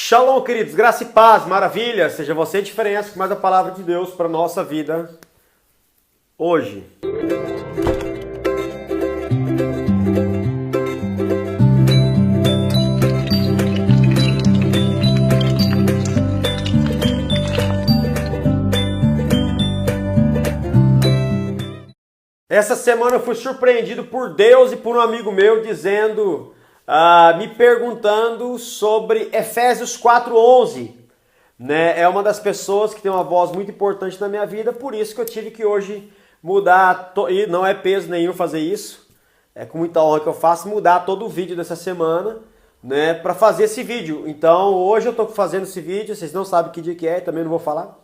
Shalom, queridos, graça e paz, maravilha, seja você a diferença com mais a palavra de Deus para a nossa vida hoje. Essa semana eu fui surpreendido por Deus e por um amigo meu dizendo, me perguntando sobre Efésios 4:11. Né? É uma das pessoas que tem uma voz muito importante na minha vida, por isso que eu tive que hoje mudar, e não é peso nenhum fazer isso, é com muita honra que eu faço, mudar todo o vídeo dessa semana, né, para fazer esse vídeo. Então hoje eu estou fazendo esse vídeo, vocês não sabem que dia que é, também não vou falar,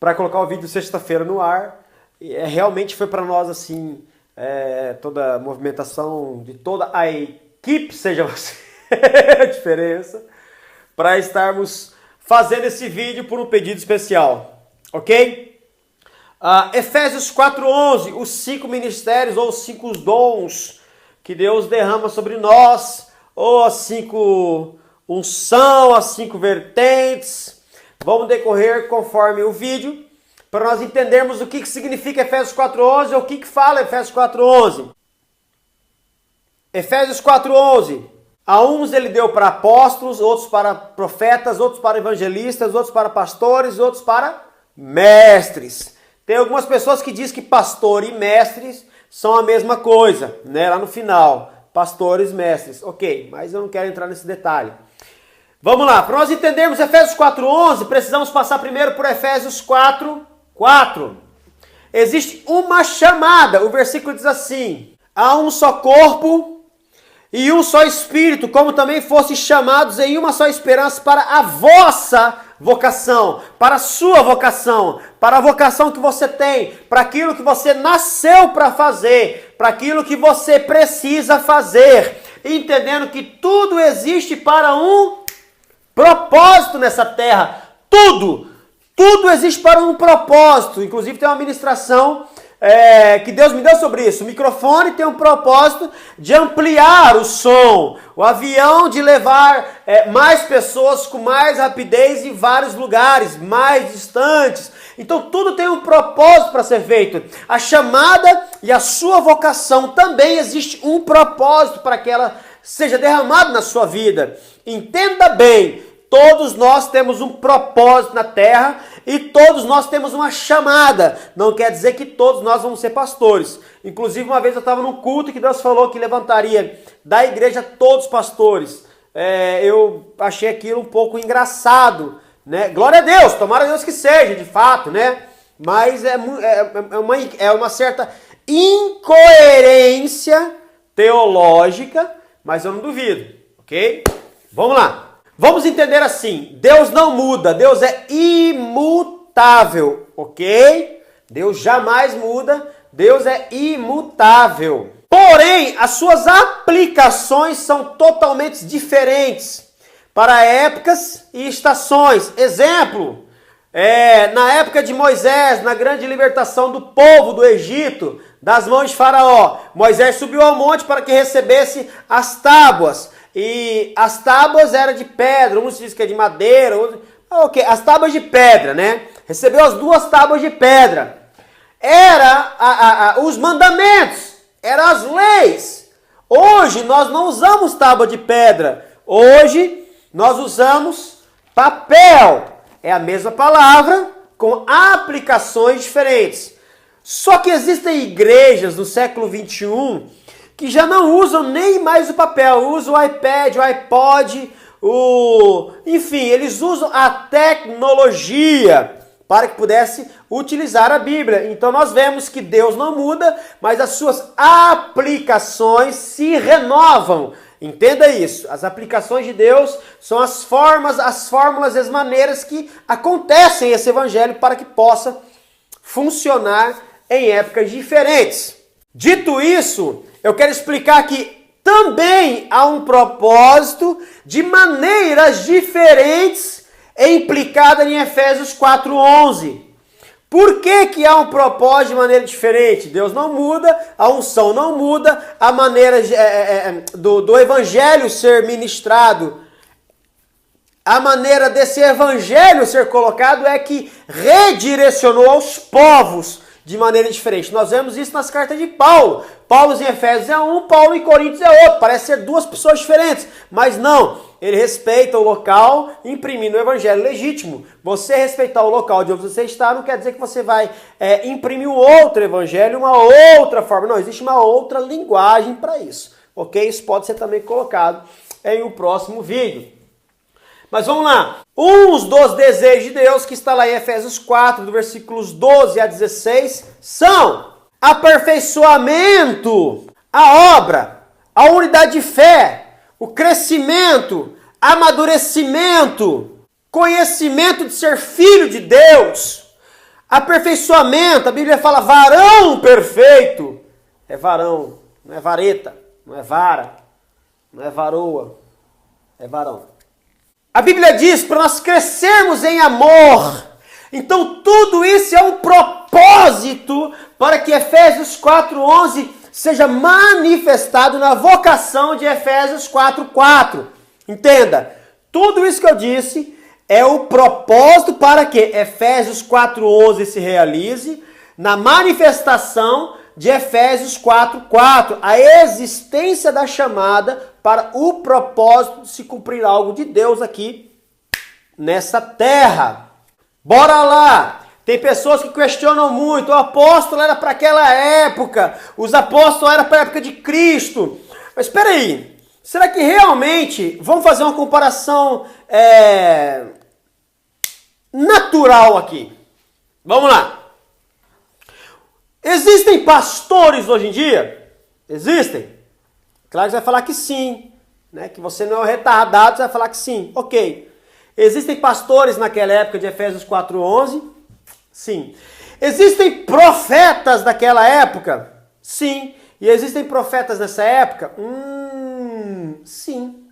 para colocar o vídeo sexta-feira no ar. Realmente foi para nós assim, toda a movimentação de toda a equipe, seja você a diferença, para estarmos fazendo esse vídeo por um pedido especial, ok? Efésios 4:11, os 5 ministérios ou os 5 dons que Deus derrama sobre nós, ou as 5 unção, as 5 vertentes, vamos decorrer conforme o vídeo, para nós entendermos o que significa Efésios 4:11 ou o que fala Efésios 4:11. Efésios 4:11. A uns ele deu para apóstolos, outros para profetas, outros para evangelistas, outros para pastores, outros para mestres. Tem algumas pessoas que dizem que pastor e mestres são a mesma coisa, né? Lá no final, pastores, mestres. Ok, mas eu não quero entrar nesse detalhe. Vamos lá, para nós entendermos Efésios 4:11, precisamos passar primeiro por Efésios 4:4. Existe uma chamada, o versículo diz assim: há um só corpo e um só Espírito, como também fossem chamados em uma só esperança para a vossa vocação, para a sua vocação, para a vocação que você tem, para aquilo que você nasceu para fazer, para aquilo que você precisa fazer, entendendo que tudo existe para um propósito nessa terra, tudo existe para um propósito. Inclusive tem uma ministração que Deus me deu sobre isso. O microfone tem um propósito de ampliar o som, o avião de levar mais pessoas com mais rapidez em vários lugares, mais distantes. Então tudo tem um propósito para ser feito. A chamada e a sua vocação também existe um propósito para que ela seja derramada na sua vida. Entenda bem, todos nós temos um propósito na terra e todos nós temos uma chamada. Não quer dizer que todos nós vamos ser pastores. Inclusive, uma vez eu estava num culto que Deus falou que levantaria da igreja todos os pastores. Eu achei aquilo um pouco engraçado, né? Glória a Deus, tomara a Deus que seja, de fato, né? Mas é uma certa incoerência teológica, mas eu não duvido, ok? Vamos lá. Vamos entender assim, Deus não muda, Deus é imutável, ok? Deus jamais muda, Deus é imutável. Porém, as suas aplicações são totalmente diferentes para épocas e estações. Exemplo, na época de Moisés, na grande libertação do povo do Egito, das mãos de Faraó, Moisés subiu ao monte para que recebesse as tábuas. E as tábuas eram de pedra, uns dizem que é de madeira, outros... as tábuas de pedra, né? Recebeu as 2 tábuas de pedra. Era os mandamentos, eram as leis. Hoje nós não usamos tábua de pedra, hoje nós usamos papel. É a mesma palavra, com aplicações diferentes. Só que existem igrejas no século 21 que já não usam nem mais o papel, usam o iPad, o iPod, enfim, eles usam a tecnologia para que pudesse utilizar a Bíblia. Então nós vemos que Deus não muda, mas as suas aplicações se renovam. Entenda isso, as aplicações de Deus são as fórmulas e as maneiras que acontecem esse evangelho para que possa funcionar em épocas diferentes. Dito isso, eu quero explicar que também há um propósito de maneiras diferentes implicada em Efésios 4:11. Por que há um propósito de maneira diferente? Deus não muda, a unção não muda, a maneira do evangelho ser ministrado a maneira desse evangelho ser colocado é que redirecionou aos povos de maneira diferente. Nós vemos isso nas cartas de Paulo. Paulo em Efésios é um, Paulo em Coríntios é outro. Parece ser duas pessoas diferentes, mas não. Ele respeita o local, imprimindo o evangelho legítimo. Você respeitar o local de onde você está não quer dizer que você vai imprimir um outro evangelho, uma outra forma. Não, existe uma outra linguagem para isso. Ok? Isso pode ser também colocado em um próximo vídeo. Mas vamos lá. Uns dos desejos de Deus, que está lá em Efésios 4, do versículos 12 a 16, são aperfeiçoamento, a obra, a unidade de fé, o crescimento, amadurecimento, conhecimento de ser filho de Deus, aperfeiçoamento. A Bíblia fala varão perfeito. É varão, não é vareta, não é vara, não é varoa, é varão. A Bíblia diz para nós crescermos em amor. Então tudo isso é um propósito para que Efésios 4:11 seja manifestado na vocação de Efésios 4:4. Entenda, tudo isso que eu disse é o propósito para que Efésios 4:11 se realize na manifestação de Efésios 4:4, a existência da chamada para o propósito de se cumprir algo de Deus aqui nessa terra. Bora lá! Tem pessoas que questionam muito, o apóstolo era para aquela época, os apóstolos eram para a época de Cristo. Mas espera aí, será que realmente, vamos fazer uma comparação natural aqui? Vamos lá. Existem pastores hoje em dia? Existem? Claro que você vai falar que sim, né? Que você não é um retardado, você vai falar que sim. Ok. Existem pastores naquela época de Efésios 4:11? Sim. Existem profetas daquela época? Sim. E existem profetas nessa época? Sim.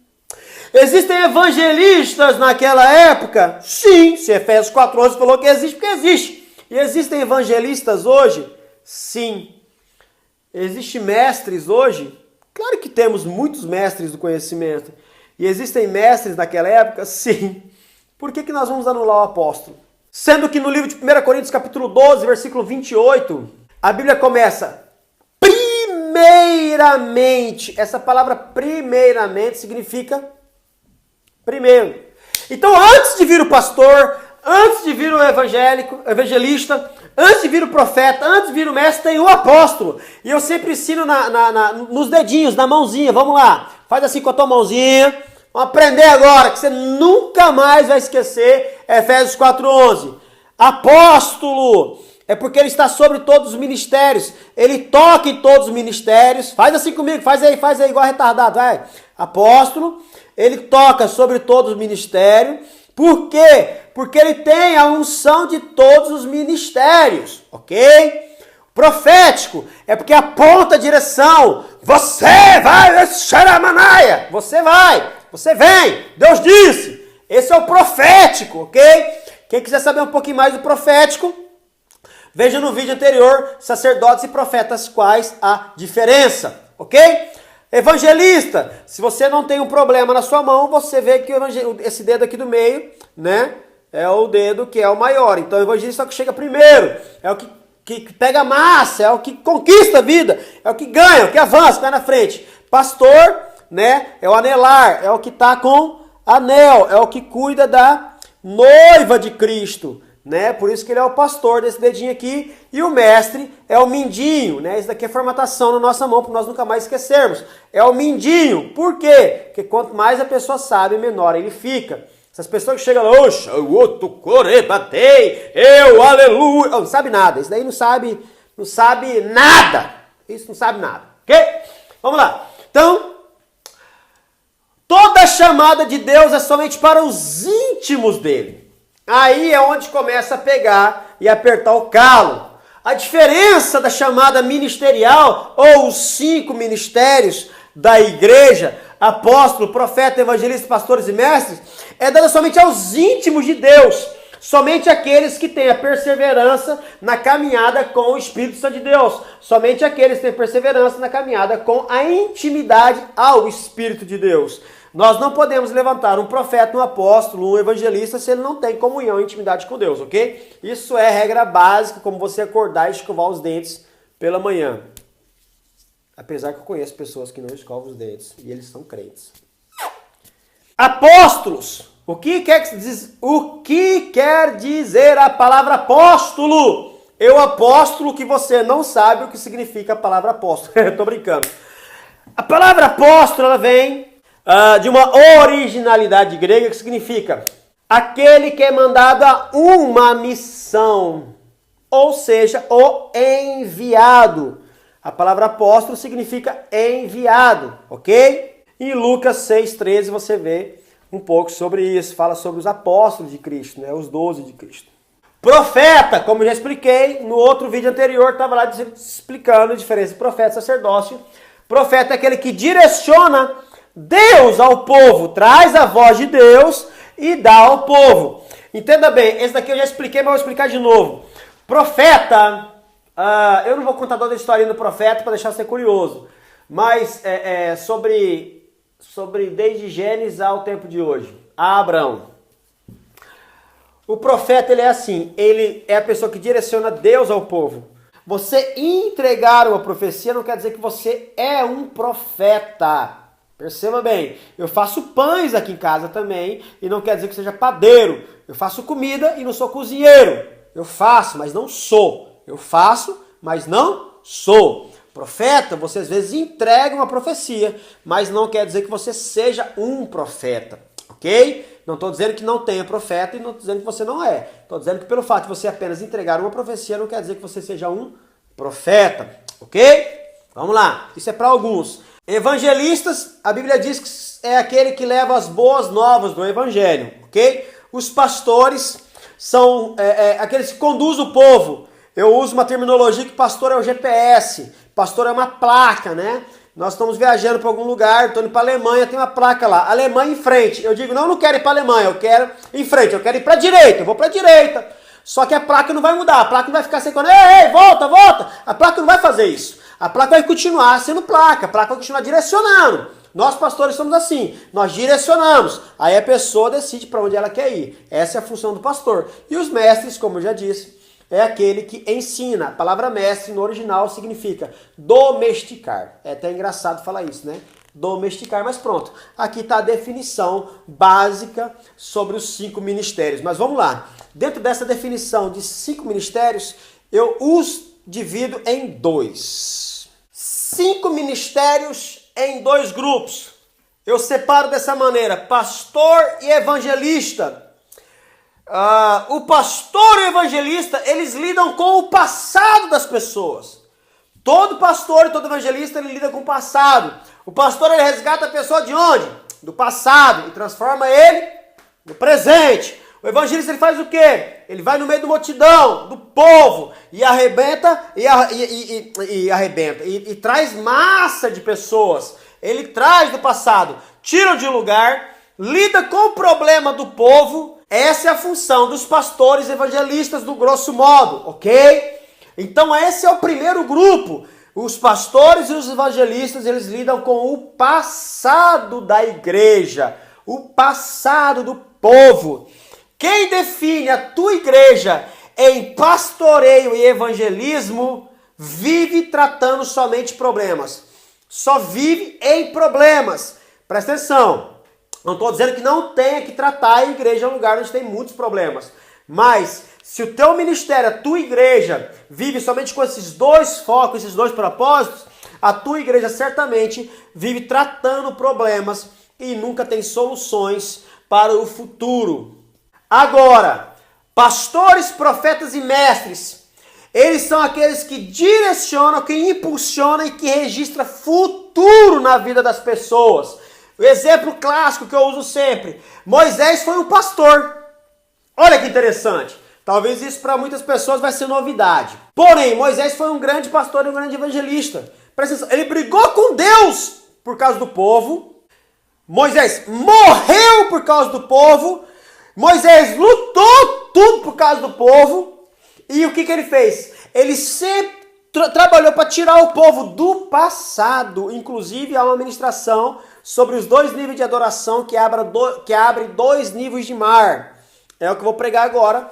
Existem evangelistas naquela época? Sim. Se Efésios 4:11 falou que existe, porque existe. E existem evangelistas hoje? Sim. Existem mestres hoje? Claro que temos muitos mestres do conhecimento. E existem mestres naquela época? Sim. Por que nós vamos anular o apóstolo? Sendo que no livro de 1 Coríntios, capítulo 12, versículo 28, a Bíblia começa, primeiramente. Essa palavra primeiramente significa primeiro. Então, antes de vir o pastor, antes de vir o evangelista, antes de vir o profeta, antes de vir o mestre, tem o apóstolo. E eu sempre ensino nos dedinhos, na mãozinha. Vamos lá. Faz assim com a tua mãozinha. Vamos aprender agora, que você nunca mais vai esquecer Efésios 4:11. Apóstolo é porque ele está sobre todos os ministérios. Ele toca em todos os ministérios. Faz assim comigo, faz aí igual retardado, vai. Apóstolo, ele toca sobre todos os ministérios. Por quê? Porque ele tem a unção de todos os ministérios, ok? Profético é porque aponta a direção. Você vai, xaramanaia. Você vai, você vem. Deus disse. Esse é o profético, ok? Quem quiser saber um pouquinho mais do profético, veja no vídeo anterior, sacerdotes e profetas, quais a diferença, ok? Evangelista, se você não tem um problema na sua mão, você vê que esse dedo aqui do meio, né, é o dedo que é o maior. Então o evangelista é o que chega primeiro, é o que pega massa, é o que conquista a vida, é o que ganha, é o que avança, vai na frente. Pastor, né, é o anelar, é o que está com anel, é o que cuida da noiva de Cristo, né? Por isso que ele é o pastor desse dedinho aqui. E o mestre é o mindinho, né? Isso daqui é formatação na nossa mão, para nós nunca mais esquecermos. É o mindinho. Por quê? Porque quanto mais a pessoa sabe, menor ele fica. Essas pessoas que chegam lá, oxa, o outro corebatei, eu, aleluia. Oh, não sabe nada. Isso daí não sabe nada. Isso não sabe nada. Ok? Vamos lá. Então, toda chamada de Deus é somente para os íntimos dele. Aí é onde começa a pegar e apertar o calo. A diferença da chamada ministerial, ou os 5 ministérios da igreja, apóstolo, profeta, evangelista, pastores e mestres, é dada somente aos íntimos de Deus. Somente aqueles que têm a perseverança na caminhada com o Espírito Santo de Deus. Somente aqueles que têm perseverança na caminhada com a intimidade ao Espírito de Deus. Nós não podemos levantar um profeta, um apóstolo, um evangelista se ele não tem comunhão e intimidade com Deus, ok? Isso é regra básica, como você acordar e escovar os dentes pela manhã. Apesar que eu conheço pessoas que não escovam os dentes e eles são crentes. Apóstolos. O que quer dizer a palavra apóstolo? Eu apóstolo que você não sabe o que significa a palavra apóstolo. Tô brincando. A palavra apóstolo ela vem de uma originalidade grega que significa aquele que é mandado a uma missão, ou seja, o enviado. A palavra apóstolo significa enviado, ok? Em Lucas 6,13 você vê um pouco sobre isso, fala sobre os apóstolos de Cristo, né? Os 12 de Cristo. Profeta, como eu já expliquei no outro vídeo anterior, estava lá explicando a diferença de profeta e sacerdócio. Profeta é aquele que direciona Deus ao povo, traz a voz de Deus e dá ao povo. Entenda bem, esse daqui eu já expliquei, mas vou explicar de novo. Profeta, eu não vou contar toda a história do profeta para deixar você curioso, mas sobre desde Gênesis ao tempo de hoje, a Abraão. O profeta ele é assim, ele é a pessoa que direciona Deus ao povo. Você entregar uma profecia não quer dizer que você é um profeta. Perceba bem, eu faço pães aqui em casa também e não quer dizer que seja padeiro. Eu faço comida e não sou cozinheiro. Eu faço, mas não sou. Eu faço, mas não sou. Profeta, você às vezes entrega uma profecia, mas não quer dizer que você seja um profeta, ok? Não estou dizendo que não tenha profeta e não estou dizendo que você não é. Estou dizendo que pelo fato de você apenas entregar uma profecia não quer dizer que você seja um profeta, ok? Vamos lá, isso é para alguns. Evangelistas, a Bíblia diz que é aquele que leva as boas novas do evangelho, ok? Os pastores são aqueles que conduzem o povo. Eu uso uma terminologia que pastor é o GPS, pastor é uma placa, né? Nós estamos viajando para algum lugar, estou indo para a Alemanha, tem uma placa lá, Alemanha em frente. Eu digo, não quero ir para a Alemanha, eu quero ir em frente, eu quero ir para a direita, eu vou para a direita. Só que a placa não vai mudar, a placa não vai ficar secando, ei, volta, volta. A placa não vai fazer isso. A placa vai continuar sendo placa, a placa vai continuar direcionando. Nós pastores somos assim, nós direcionamos. Aí a pessoa decide para onde ela quer ir. Essa é a função do pastor. E os mestres, como eu já disse, é aquele que ensina. A palavra mestre no original significa domesticar. É até engraçado falar isso, né? Domesticar, mas pronto. Aqui está a definição básica sobre os 5 ministérios. Mas vamos lá. Dentro dessa definição de 5 ministérios, eu os divido em 2. 5 ministérios em 2 grupos. Eu separo dessa maneira, pastor e evangelista. O pastor e o evangelista, eles lidam com o passado das pessoas. Todo pastor e todo evangelista, ele lida com o passado. O pastor, ele resgata a pessoa de onde? Do passado e transforma ele no presente. O evangelista, ele faz o quê? Ele vai no meio da multidão, do povo, e arrebenta, e traz massa de pessoas. Ele traz do passado, tira de um lugar, lida com o problema do povo. Essa é a função dos pastores evangelistas, do grosso modo, ok? Então esse é o primeiro grupo. Os pastores e os evangelistas, eles lidam com o passado da igreja, o passado do povo. Quem define a tua igreja em pastoreio e evangelismo vive tratando somente problemas. Só vive em problemas. Presta atenção. Não estou dizendo que não tenha que tratar a igreja um lugar onde tem muitos problemas. Mas se o teu ministério, a tua igreja, vive somente com esses 2 focos, esses 2 propósitos, a tua igreja certamente vive tratando problemas e nunca tem soluções para o futuro. Agora, pastores, profetas e mestres, eles são aqueles que direcionam, que impulsionam e que registram futuro na vida das pessoas. O exemplo clássico que eu uso sempre, Moisés foi um pastor. Olha que interessante. Talvez isso para muitas pessoas vai ser novidade. Porém, Moisés foi um grande pastor e um grande evangelista. Presta atenção, ele brigou com Deus por causa do povo. Moisés morreu por causa do povo. Moisés lutou tudo por causa do povo. E o que ele fez? Ele sempre trabalhou para tirar o povo do passado. Inclusive, há uma ministração sobre os 2 níveis de adoração que abre 2 níveis de mar. É o que eu vou pregar agora,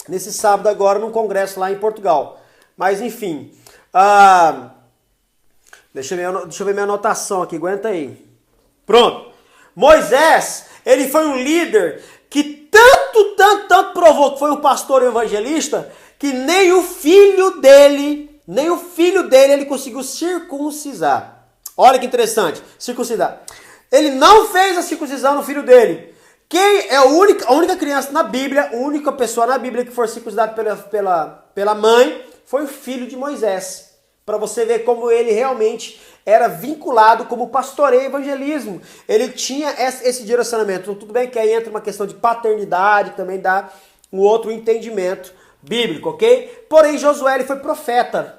nesse sábado agora, num congresso lá em Portugal. Mas enfim, deixa eu ver minha anotação aqui, aguenta aí. Pronto. Moisés, ele foi um líder que tanto provou que foi um pastor e um evangelista, que nem o filho dele ele conseguiu circuncisar. Olha que interessante, circuncidar. Ele não fez a circuncisão no filho dele. Quem é a única criança na Bíblia, a única pessoa na Bíblia que foi circuncidada pela mãe, foi o filho de Moisés. Para você ver como ele realmente era vinculado como pastoreio e evangelismo. Ele tinha esse direcionamento. Então, tudo bem que aí entra uma questão de paternidade, também dá um outro entendimento bíblico, ok? Porém, Josué ele foi profeta.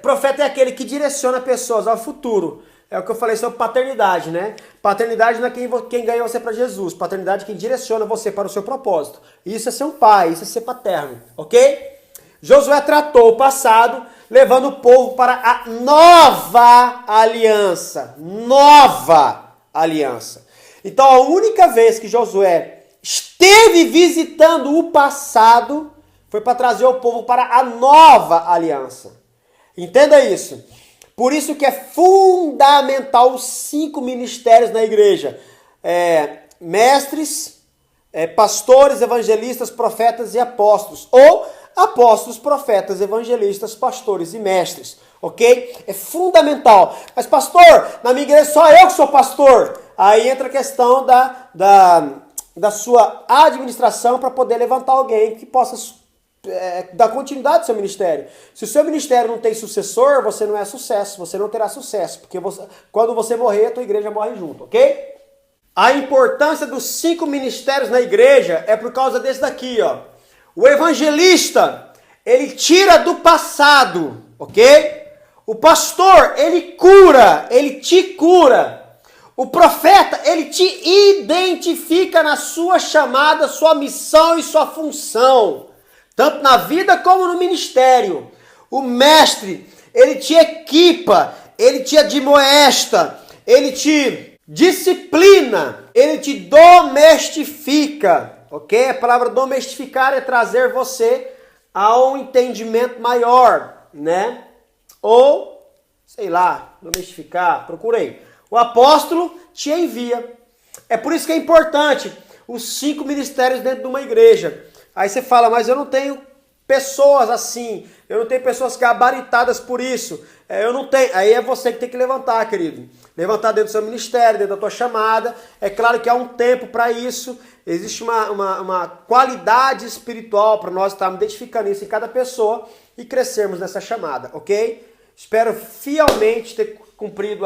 Profeta é aquele que direciona pessoas ao futuro. É o que eu falei sobre paternidade, né? Paternidade não é quem ganha você para Jesus. Paternidade é quem direciona você para o seu propósito. Isso é ser um pai, isso é ser paterno, ok? Josué tratou o passado, levando o povo para a nova aliança. Nova aliança. Então, a única vez que Josué esteve visitando o passado foi para trazer o povo para a nova aliança. Entenda isso. Por isso que é fundamental os 5 ministérios na igreja. Mestres, pastores, evangelistas, profetas e apóstolos. Ou apóstolos, profetas, evangelistas, pastores e mestres. Ok? É fundamental. Mas pastor, na minha igreja só eu que sou pastor. Aí entra a questão da sua administração para poder levantar alguém que possa dar continuidade ao seu ministério. Se o seu ministério não tem sucessor, você não é sucesso, você não terá sucesso, porque quando você morrer, a tua igreja morre junto, ok? A importância dos 5 ministérios na igreja é por causa desse daqui, ó. O evangelista, ele tira do passado, ok? O pastor, ele cura, ele te cura. O profeta, ele te identifica na sua chamada, sua missão e sua função. Tanto na vida como no ministério. O mestre, ele te equipa, ele te admoesta, ele te disciplina, ele te domestifica. Ok? A palavra domestificar é trazer você a um entendimento maior, né? Ou, sei lá, domestificar, procurei. O apóstolo te envia. É por isso que é importante os 5 ministérios dentro de uma igreja. Aí você fala, mas eu não tenho pessoas assim, eu não tenho pessoas gabaritadas por isso, eu não tenho. Aí é você que tem que levantar, querido. Levantar dentro do seu ministério, dentro da tua chamada. É claro que há um tempo para isso, existe uma qualidade espiritual para nós estarmos identificando isso em cada pessoa e crescermos nessa chamada, ok? Espero fielmente ter cumprido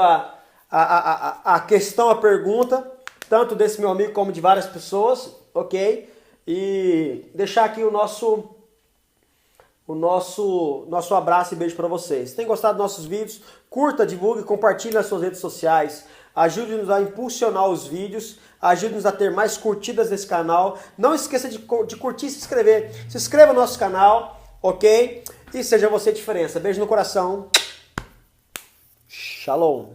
a questão, a pergunta, tanto desse meu amigo como de várias pessoas, ok? E deixar aqui o nosso abraço e beijo para vocês. Se tem gostado dos nossos vídeos, curta, divulgue, compartilhe nas suas redes sociais. Ajude-nos a impulsionar os vídeos. Ajude-nos a ter mais curtidas nesse canal. Não esqueça de curtir e se inscrever. Se inscreva no nosso canal, ok? E seja você a diferença. Beijo no coração. Shalom.